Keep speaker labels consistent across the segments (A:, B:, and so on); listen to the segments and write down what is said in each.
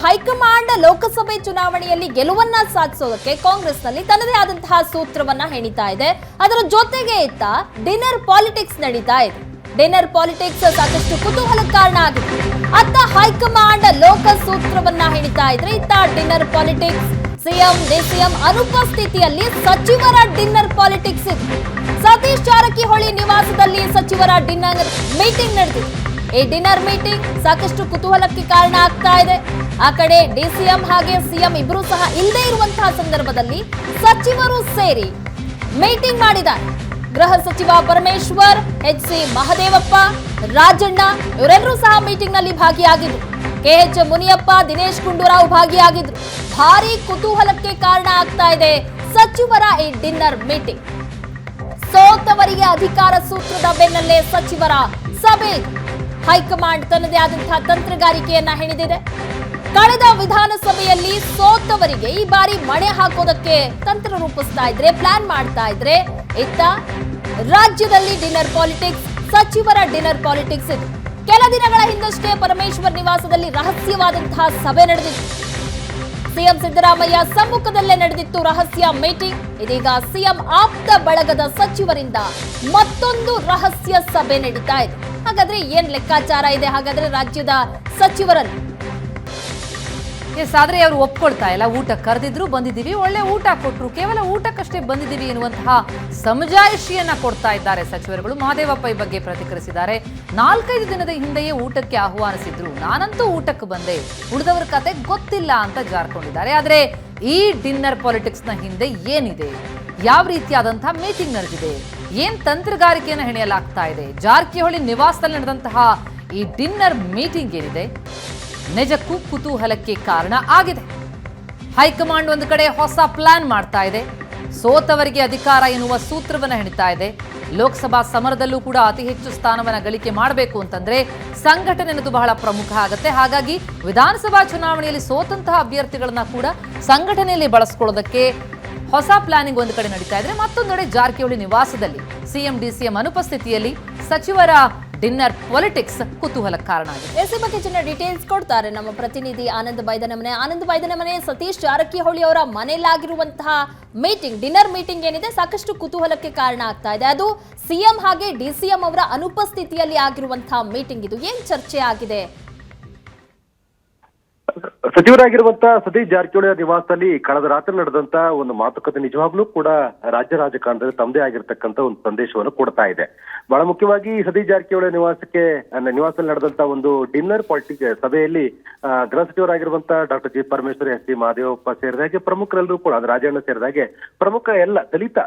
A: High command ಲೋಕಸಭೆ ಚುನಾವಣೆಯಲ್ಲಿ ಗೆಲುವನ್ನ ಸಾಧಿಸೋದಕ್ಕೆ ಕಾಂಗ್ರೆಸ್ನಲ್ಲಿ ತನ್ನದೇ ಆದಂತಹ ಸೂತ್ರವನ್ನ ಹೆಣಿತಾ ಇದೆ. ಅದರ ಜೊತೆಗೆ ಇತ್ತ ಡಿನ್ನರ್ ಪಾಲಿಟಿಕ್ಸ್ ನಡೀತಾ ಇದೆ. ಡಿನ್ನರ್ ಪಾಲಿಟಿಕ್ಸ್ ಸಾಕಷ್ಟು ಕುತೂಹಲಕ್ಕೆ ಕಾರಣ ಆಗಿದೆ. ಅತ್ತ ಹೈಕಮಾಂಡ್ ಲೋಕ ಸೂತ್ರವನ್ನ ಹೆಣಿತಾ ಇದ್ರೆ, ಇತ್ತ ಡಿನ್ನರ್ ಪಾಲಿಟಿಕ್ಸ್. ಸಿಎಂ ಡಿಸಿಎಂ ಅನುಪಸ್ಥಿತಿಯಲ್ಲಿ ಸಚಿವರ ಡಿನ್ನರ್ ಪಾಲಿಟಿಕ್ಸ್ ಇದೆ. ಸತೀಶ್ ಜಾರಕಿಹೊಳಿ ನಿವಾಸದಲ್ಲಿ ಸಚಿವರ ಡಿನ್ನರ್ ಮೀಟಿಂಗ್ ನಡೆದಿದೆ. ಈ ಡಿನ್ನರ್ ಮೀಟಿಂಗ್ ಸಾಕಷ್ಟು ಕುತೂಹಲಕ್ಕೆ ಕಾರಣ ಆಗ್ತಾ ಇದೆ. ಆ ಕಡೆ ಡಿಸಿಎಂ ಹಾಗೆ ಸಿಎಂ ಇಬ್ಬರು ಸಹ ಇಲ್ಲದೆ ಇರುವಂತಹ ಸಂದರ್ಭದಲ್ಲಿ ಸಚಿವರು ಸೇರಿ ಮೀಟಿಂಗ್ ಮಾಡಿದ್ದಾರೆ. ಗೃಹ ಸಚಿವ ಪರಮೇಶ್ವರ್, ಎಚ್.ಸಿ. ಮಹದೇವಪ್ಪ, ರಾಜಣ್ಣ ಇವರೆಲ್ಲರೂ ಸಹ ಮೀಟಿಂಗ್ ನಲ್ಲಿ ಭಾಗಿಯಾಗಿದ್ರು. ಕೆ.ಎಚ್. ಮುನಿಯಪ್ಪ, ದಿನೇಶ್ ಗುಂಡೂರಾವ್ ಭಾಗಿಯಾಗಿದ್ರು. ಭಾರಿ ಕುತೂಹಲಕ್ಕೆ ಕಾರಣ ಆಗ್ತಾ ಇದೆ ಸಚಿವರ ಈ ಡಿನ್ನರ್ ಮೀಟಿಂಗ್. ಸೋತವರಿಗೆ ಅಧಿಕಾರ ಸೂತ್ರದ ಬೆನ್ನಲ್ಲೇ ಸಚಿವರ ಸಭೆ. ಹೈಕಮಾಂಡ್ ತನ್ನದೇ ಆದಂತಹ ತಂತ್ರಗಾರಿಕೆಯನ್ನ ಹೆಣೆದಿದೆ. ಕಳೆದ ವಿಧಾನಸಭೆಯಲ್ಲಿ ಸೋತವರಿಗೆ ಈ ಬಾರಿ ಮಣೆ ಹಾಕೋದಕ್ಕೆ ತಂತ್ರ ರೂಪಿಸ್ತಾ ಇದ್ರೆ, ಪ್ಲಾನ್ ಮಾಡ್ತಾ ಇದ್ರೆ, ಇತ್ತ ರಾಜ್ಯದಲ್ಲಿ ಡಿನ್ನರ್ ಪಾಲಿಟಿಕ್ಸ್, ಸಚಿವರ ಡಿನ್ನರ್ ಪಾಲಿಟಿಕ್ಸ್ ಇದೆ. ಕೆಲ ದಿನಗಳ ಹಿಂದಷ್ಟೇ ಪರಮೇಶ್ವರ್ ನಿವಾಸದಲ್ಲಿ ರಹಸ್ಯವಾದಂತಹ ಸಭೆ ನಡೆದಿತ್ತು. ಸಿಎಂ ಸಿದ್ದರಾಮಯ್ಯ ಸಮ್ಮುಖದಲ್ಲೇ ನಡೆದಿತ್ತು ರಹಸ್ಯ ಮೀಟಿಂಗ್. ಇದೀಗ ಸಿಎಂ ಆಪ್ತ ಬಳಗದ ಸಚಿವರಿಂದ ಮತ್ತೊಂದು ರಹಸ್ಯ ಸಭೆ ನಡೀತಾ ಇದೆ. ಹಾಗಾದ್ರೆ ಏನ್ ಲೆಕ್ಕಾಚಾರ ಇದೆ ಹಾಗಾದ್ರೆ ರಾಜ್ಯದ ಸಚಿವರಲ್ಲಿ?
B: ಆದ್ರೆ ಅವರು ಒಪ್ಕೊಳ್ತಾ ಇಲ್ಲ. ಊಟ ಕರೆದಿದ್ರು, ಬಂದಿದ್ದೀವಿ, ಒಳ್ಳೆ ಊಟ ಕೊಟ್ರು, ಕೇವಲ ಊಟಕ್ಕಷ್ಟೇ ಬಂದಿದ್ದೀವಿ ಎನ್ನುವಂತಹ ಸಮಜಾಯಿಷಿಯನ್ನ ಕೊಡ್ತಾ ಇದ್ದಾರೆ ಸಚಿವರುಗಳು. ಮಹದೇವಪ್ಪ ಈ ಬಗ್ಗೆ ಪ್ರತಿಕ್ರಿಯಿಸಿದ್ದಾರೆ. 4-5 ದಿನದ ಹಿಂದೆಯೇ ಊಟಕ್ಕೆ ಆಹ್ವಾನಿಸಿದ್ರು, ನಾನಂತೂ ಊಟಕ್ಕೆ ಬಂದೆ, ಉಳಿದವರ ಕತೆ ಗೊತ್ತಿಲ್ಲ ಅಂತ ಜಾರ್ಕೊಂಡಿದ್ದಾರೆ. ಆದ್ರೆ ಈ ಡಿನ್ನರ್ ಪಾಲಿಟಿಕ್ಸ್ ನ ಹಿಂದೆ ಏನಿದೆ, ಯಾವ ರೀತಿಯಾದಂತಹ ಮೀಟಿಂಗ್ ನಡೆದಿದೆ, ಏನ್ ತಂತ್ರಗಾರಿಕೆಯನ್ನು ಹೆಣೆಯಲಾಗ್ತಾ ಇದೆ, ಜಾರಕಿಹೊಳಿ ನಿವಾಸದಲ್ಲಿ ನಡೆದಂತಹ ಈ ಡಿನ್ನರ್ ಮೀಟಿಂಗ್ ಏನಿದೆ ನಿಜಕ್ಕೂ ಕುತೂಹಲಕ್ಕೆ ಕಾರಣ ಆಗಿದೆ. ಹೈಕಮಾಂಡ್ ಒಂದು ಕಡೆ ಹೊಸ ಪ್ಲಾನ್ ಮಾಡ್ತಾ ಇದೆ. ಸೋತವರಿಗೆ ಅಧಿಕಾರ ಎನ್ನುವ ಸೂತ್ರವನ್ನು ಹೆಣಿತಾ ಇದೆ. ಲೋಕಸಭಾ ಸಮರದಲ್ಲೂ ಕೂಡ ಅತಿ ಹೆಚ್ಚು ಸ್ಥಾನವನ್ನು ಗಳಿಕೆ ಮಾಡಬೇಕು ಅಂತಂದ್ರೆ ಸಂಘಟನೆ ಅನ್ನೋದು ಬಹಳ ಪ್ರಮುಖ ಆಗುತ್ತೆ. ಹಾಗಾಗಿ ವಿಧಾನಸಭಾ ಚುನಾವಣೆಯಲ್ಲಿ ಸೋತಂತಹ ಅಭ್ಯರ್ಥಿಗಳನ್ನ ಕೂಡ ಸಂಘಟನೆಯಲ್ಲಿ ಬಳಸ್ಕೊಳ್ಳೋದಕ್ಕೆ ಹೊಸ ಪ್ಲಾನಿಂಗ್ ಒಂದು ಕಡೆ ನಡೀತಾ ಇದ್ರೆ, ಮತ್ತೊಂದೆಡೆ ಜಾರಕಿಹೊಳಿ ನಿವಾಸದಲ್ಲಿ ಸಿಎಂ ಡಿಸಿಎಂ ಅನುಪಸ್ಥಿತಿಯಲ್ಲಿ ಸಚಿವರ ಡಿನ್ನರ್ ಪಾಲಿಟಿಕ್ಸ್ ಕುತೂಹಲಕ್ಕೆ ಕಾರಣ ಆಗಿದೆ.
A: ಎಸ್ ಬಗ್ಗೆ ಚಿನ್ನ ಡೀಟೇಲ್ಸ್ ಕೊಡ್ತಾರೆ ನಮ್ಮ ಪ್ರತಿನಿಧಿ ಆನಂದ್ ಬೈದನಮನೆ. ಆನಂದ್ ಬೈದನಮನೆ, ಸತೀಶ್ ಜಾರಕಿಹೊಳಿ ಅವರ ಮನೆಯಲ್ಲಾಗಿರುವಂತಹ ಮೀಟಿಂಗ್, ಡಿನ್ನರ್ ಮೀಟಿಂಗ್ ಏನಿದೆ ಸಾಕಷ್ಟು ಕುತೂಹಲಕ್ಕೆ ಕಾರಣ ಆಗ್ತಾ ಇದೆ. ಅದು ಸಿಎಂ ಹಾಗೆ ಡಿಸಿಎಂ ಅವರ ಅನುಪಸ್ಥಿತಿಯಲ್ಲಿ ಆಗಿರುವಂತಹ ಮೀಟಿಂಗ್. ಇದು ಏನ್ ಚರ್ಚೆ ಆಗಿದೆ?
C: ಸಚಿವರಾಗಿರುವಂತಹ ಸತೀಶ್ ಜಾರಕಿಹೊಳಿ ನಿವಾಸದಲ್ಲಿ ಕಳೆದ ರಾತ್ರಿ ನಡೆದಂತ ಒಂದು ಮಾತುಕತೆ ನಿಜವಾಗ್ಲೂ ಕೂಡ ರಾಜ್ಯ ರಾಜಕಾರಣದಲ್ಲಿ ತಮ್ಮದೇ ಆಗಿರ್ತಕ್ಕಂಥ ಒಂದು ಸಂದೇಶವನ್ನು ಕೊಡ್ತಾ ಇದೆ. ಬಹಳ ಮುಖ್ಯವಾಗಿ ಸತೀಶ್ ಜಾರಕಿಹೊಳಿ ನಿವಾಸದಲ್ಲಿ ನಡೆದಂತ ಒಂದು ಡಿನ್ನರ್ ಪಾಲಿಟಿಕ್ಸ್ ಸಭೆಯಲ್ಲಿ ಗೃಹ ಸಚಿವರಾಗಿರುವಂತಹ doctor G Parameshwar, S C. Mahadevappa ಸೇರಿದಾಗೆ ಪ್ರಮುಖರೆಲ್ಲರೂ ಕೂಡ, ರಾಜಣ್ಣ ಸೇರಿದಾಗೆ ಪ್ರಮುಖ ಎಲ್ಲ ದಲಿತ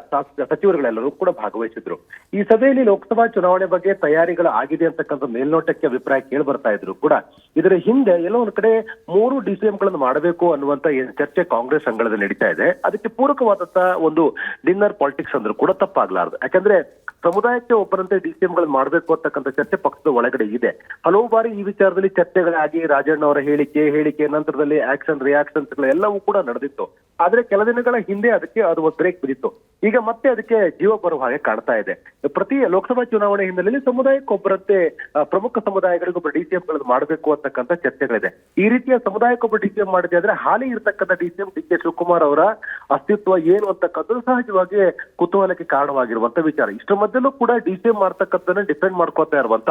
C: ಸಚಿವರುಗಳೆಲ್ಲರೂ ಕೂಡ ಭಾಗವಹಿಸಿದ್ರು. ಈ ಸಭೆಯಲ್ಲಿ ಲೋಕಸಭಾ ಚುನಾವಣೆ ಬಗ್ಗೆ ತಯಾರಿಗಳು ಆಗಿದೆ ಅಂತಕ್ಕಂಥ ಮೇಲ್ನೋಟಕ್ಕೆ ಅಭಿಪ್ರಾಯ ಕೇಳಿ ಬರ್ತಾ ಇದ್ರು ಕೂಡ, ಇದರ ಹಿಂದೆ ಎಲ್ಲೋ ಒಂದ್ ಕಡೆ 3 ಡಿಸಿಎಂಗಳನ್ನು ಮಾಡಬೇಕು ಅನ್ನುವಂತ ಚರ್ಚೆ ಕಾಂಗ್ರೆಸ್ ಅಂಗಳದಲ್ಲಿ ನಡೀತಾ ಇದೆ. ಅದಕ್ಕೆ ಪೂರಕವಾದಂತಹ ಒಂದು ಡಿನ್ನರ್ ಪಾಲಿಟಿಕ್ಸ್ ಅಂದ್ರೂ ಕೂಡ ತಪ್ಪಾಗ್ಲಾರದು. ಯಾಕಂದ್ರೆ ಸಮುದಾಯಕ್ಕೆ ಒಬ್ಬರಂತೆ ಡಿಸಿಎಂಗಳನ್ನು ಮಾಡಬೇಕು ಅಂತಕ್ಕಂಥ ಚರ್ಚೆ ಪಕ್ಷದ ಒಳಗಡೆ ಇದೆ. ಹಲವು ಬಾರಿ ಈ ವಿಚಾರದಲ್ಲಿ ಚರ್ಚೆಗಳಾಗಿ ರಾಜಣ್ಣ ಅವರ ಹೇಳಿಕೆ ನಂತರದಲ್ಲಿ ಆಕ್ಷನ್ ರಿಯಾಕ್ಷನ್ಸ್ ಎಲ್ಲವೂ ಕೂಡ ನಡೆದಿತ್ತು. ಆದ್ರೆ ಕೆಲ ದಿನಗಳ ಹಿಂದೆ ಅದಕ್ಕೆ ಅದು ಒಂದು ಬ್ರೇಕ್ ಬಿದ್ದಿತ್ತು. ಈಗ ಮತ್ತೆ ಅದಕ್ಕೆ ಜೀವ ಬರುವ ಹಾಗೆ ಕಾಣ್ತಾ ಇದೆ. ಪ್ರತಿ ಲೋಕಸಭಾ ಚುನಾವಣೆ ಹಿನ್ನೆಲೆಯಲ್ಲಿ ಸಮುದಾಯಕ್ಕೊಬ್ಬರಂತೆ ಪ್ರಮುಖ ಸಮುದಾಯಗಳಿಗೊಬ್ಬ ಡಿಸಿಎಂಗಳನ್ನು ಮಾಡಬೇಕು ಅಂತಕ್ಕಂಥ ಚರ್ಚೆಗಳಿದೆ. ಈ ರೀತಿಯ ಸಮುದಾಯಕ್ಕೊಬ್ಬ ಡಿಸಿಎಂ ಮಾಡಿದೆ ಆದ್ರೆ ಹಾಲಿ ಇರ್ತಕ್ಕಂಥ ಡಿಸಿಎಂ ಡಿ.ಕೆ. ಶಿವಕುಮಾರ್ ಅವರ ಅಸ್ತಿತ್ವ ಏನು ಅಂತಕ್ಕಂಥದ್ದು ಸಹಜವಾಗಿ ಕುತೂಹಲಕ್ಕೆ ಕಾರಣವಾಗಿರುವಂತ ವಿಚಾರ. ಇಷ್ಟರ ಮಧ್ಯಲ್ಲೂ ಕೂಡ ಡಿಸಿಎಂ ಮಾಡ್ತಕ್ಕಂಥದ್ದನ್ನ ಡಿಪೆಂಡ್ ಮಾಡ್ಕೋತಾ ಇರುವಂತ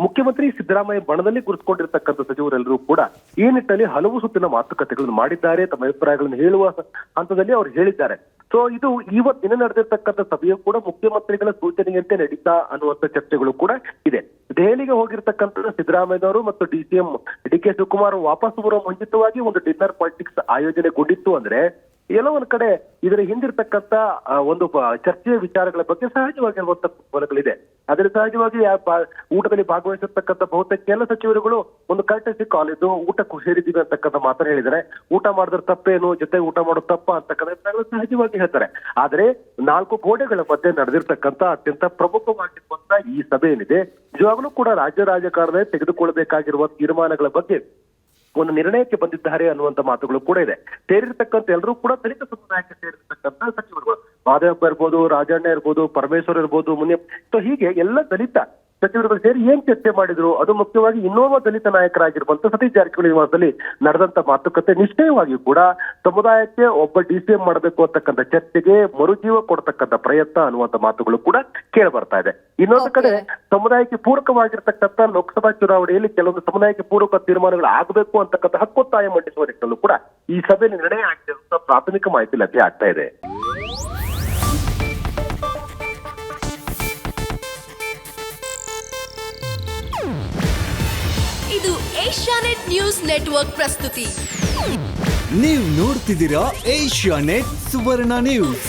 C: ಮುಖ್ಯಮಂತ್ರಿ ಸಿದ್ದರಾಮಯ್ಯ ಬಣದಲ್ಲಿ ಗುರುತಿಸಿಕೊಂಡಿರ್ತಕ್ಕಂಥ ಸಚಿವರೆಲ್ಲರೂ ಕೂಡ ಈ ನಿಟ್ಟಿನಲ್ಲಿ ಹಲವು ಸುತ್ತಿನ ಮಾತುಕತೆಗಳನ್ನು ಮಾಡಿದ್ದಾರೆ. ತಮ್ಮ ಅಭಿಪ್ರಾಯಗಳನ್ನು ಹೇಳುವ ಹಂತದಲ್ಲಿ ಅವರು ಹೇಳಿದ್ದಾರೆ. ಸೊ ಇದು ಇವತ್ತಿನ ನಡೆದಿರ್ತಕ್ಕಂಥ ಸಭೆಯು ಕೂಡ ಮುಖ್ಯಮಂತ್ರಿಗಳ ಸೂಚನೆಯಂತೆ ನಡೀತಾ ಅನ್ನುವಂಥ ಚರ್ಚೆಗಳು ಕೂಡ ಇದೆ. ದೆಹಲಿಗೆ ಹೋಗಿರ್ತಕ್ಕಂಥ ಸಿದ್ದರಾಮಯ್ಯನವರು ಮತ್ತು ಡಿ.ಸಿ.ಎಂ ಡಿ.ಕೆ. ಶಿವಕುಮಾರ್ ವಾಪಸ್ ಬರುವ ಮುಂಚಿತವಾಗಿ ಒಂದು ಡಿನ್ನರ್ ಪಾಲಿಟಿಕ್ಸ್ ಆಯೋಜನೆಗೊಂಡಿತ್ತು ಅಂದ್ರೆ ಎಲ್ಲೋ ಒಂದ್ ಕಡೆ ಇದರ ಹಿಂದಿರ್ತಕ್ಕಂಥ ಒಂದು ಚರ್ಚೆಯ ವಿಚಾರಗಳ ಬಗ್ಗೆ ಸಹಜವಾಗಿರುವಂತ ಕುತೂಹಲಗಳಿದೆ. ಆದ್ರೆ ಸಹಜವಾಗಿ ಊಟದಲ್ಲಿ ಭಾಗವಹಿಸಿರ್ತಕ್ಕಂಥ ಬಹುತೇಕ ಕೆಲ ಸಚಿವರುಗಳು ಒಂದು ಕರ್ಟಸಿ ಕಾಲ್ ಇದ್ದು ಊಟಕ್ಕೂ ಸೇರಿದ್ದೀವಿ ಅಂತಕ್ಕಂಥ ಮಾತನ್ನ ಹೇಳಿದರೆ, ಊಟ ಮಾಡಿದ್ರೆ ತಪ್ಪೇನು, ಜೊತೆ ಊಟ ಮಾಡೋದು ತಪ್ಪ ಅಂತಕ್ಕಂಥ ಸಹಜವಾಗಿ ಹೇಳ್ತಾರೆ. ಆದ್ರೆ 4 ಗೋಡೆಗಳ ಮಧ್ಯೆ ನಡೆದಿರ್ತಕ್ಕಂಥ ಅತ್ಯಂತ ಪ್ರಮುಖವಾಗಿರುವಂತ ಈ ಸಭೆ ಏನಿದೆ ನಿಜವಾಗ್ಲೂ ಕೂಡ ರಾಜ್ಯ ರಾಜಕಾರಣದಲ್ಲಿ ತೆಗೆದುಕೊಳ್ಳಬೇಕಾಗಿರುವ ತೀರ್ಮಾನಗಳ ಬಗ್ಗೆ ಒಂದು ನಿರ್ಣಯಕ್ಕೆ ಬಂದಿದ್ದಾರೆ ಅನ್ನುವಂತ ಮಾತುಗಳು ಕೂಡ ಇದೆ. ಸೇರಿರ್ತಕ್ಕಂಥ ಎಲ್ಲರೂ ಕೂಡ ದಲಿತ ಸಮುದಾಯಕ್ಕೆ ಸೇರಿರ್ತಕ್ಕಂಥ ಸಚಿವರುಗಳು, ಮಹದೇವಪ್ಪ ಇರ್ಬೋದು, ರಾಜಣ್ಣ ಇರ್ಬೋದು, ಪರಮೇಶ್ವರ್ ಇರ್ಬೋದು, ಮುನಿಯಪ್ಪ, ಹೀಗೆ ಎಲ್ಲ ದಲಿತ ಸಚಿವರುಗಳು ಸೇರಿ ಏನ್ ಚರ್ಚೆ ಮಾಡಿದ್ರು, ಅದು ಮುಖ್ಯವಾಗಿ ಇನ್ನೋರ್ವ ದಲಿತ ನಾಯಕರಾಗಿರುವಂತ ಸತೀಶ್ ಜಾರಕಿಹೊಳಿ ನಿವಾಸದಲ್ಲಿ ನಡೆದಂತ ಮಾತುಕತೆ ನಿಶ್ಚಯವಾಗಿಯೂ ಕೂಡ ಸಮುದಾಯಕ್ಕೆ ಒಬ್ಬ DCM ಮಾಡಬೇಕು ಅಂತಕ್ಕಂಥ ಚರ್ಚೆಗೆ ಮರುಜೀವ ಕೊಡ್ತಕ್ಕಂಥ ಪ್ರಯತ್ನ ಅನ್ನುವಂತ ಮಾತುಗಳು ಕೂಡ ಕೇಳಿ ಬರ್ತಾ ಇದೆ. ಇನ್ನೊಂದು ಕಡೆ ಸಮುದಾಯಕ್ಕೆ ಪೂರಕವಾಗಿರ್ತಕ್ಕಂಥ ಲೋಕಸಭಾ ಚುನಾವಣೆಯಲ್ಲಿ ಕೆಲವೊಂದು ಸಮುದಾಯಕ್ಕೆ ಪೂರಕ ತೀರ್ಮಾನಗಳು ಆಗಬೇಕು ಅಂತಕ್ಕಂಥ ಹಕ್ಕೊತ್ತಾಯ ಮಂಡಿಸುವ ನಿಟ್ಟಿನಲ್ಲೂ ಕೂಡ ಈ ಸಭೆಯಲ್ಲಿ ನಿರ್ಣಯ ಆಗ್ತಿರುವಂತ ಪ್ರಾಥಮಿಕ ಮಾಹಿತಿ ಲಭ್ಯ ಆಗ್ತಾ ಇದೆ.
D: ಇದು ಏಷ್ಯಾನೆಟ್ ನ್ಯೂಸ್ ನೆಟ್ವರ್ಕ್ ಪ್ರಸ್ತುತಿ.
E: ನೀವು ನೋಡ್ತಿದ್ದೀರಾ ಏಷ್ಯಾನೆಟ್ ಸುವರ್ಣ ನ್ಯೂಸ್.